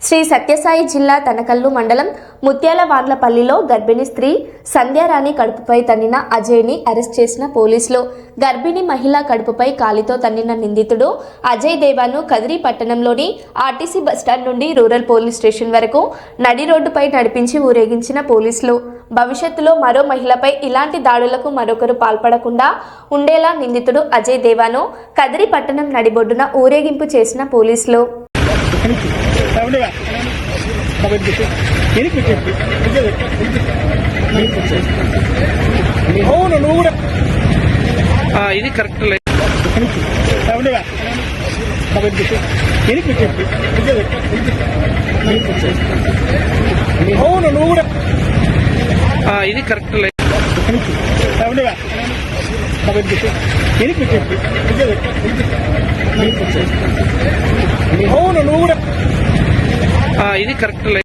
శ్రీ సత్యసాయి జిల్లా తనకల్లు మండలం ముత్యాలవాండ్లపల్లిలో గర్భిణీ స్త్రీ సంధ్యారాణి కడుపుపై తన్నిన అజయ్ని అరెస్ట్ చేసిన పోలీసులు. గర్భిణీ మహిళ కడుపుపై కాలితో తన్నిన నిందితుడు అజయ్ దేవాను కదిరి పట్టణంలోని ఆర్టీసీ బస్టాండ్ నుండి రూరల్ పోలీస్ స్టేషన్ వరకు నడి రోడ్డుపై నడిపించి ఊరేగించిన పోలీసులు. భవిష్యత్తులో మరో మహిళపై ఇలాంటి దాడులకు మరొకరు పాల్పడకుండా ఉండేలా నిందితుడు అజయ్ దేవాను కదిరి పట్టణం నడిబొడ్డున ఊరేగింపు చేసిన పోలీసులు. ఇది కరెక్ట్ ఇది కరెక్ట్ ఇది కరెక్ట్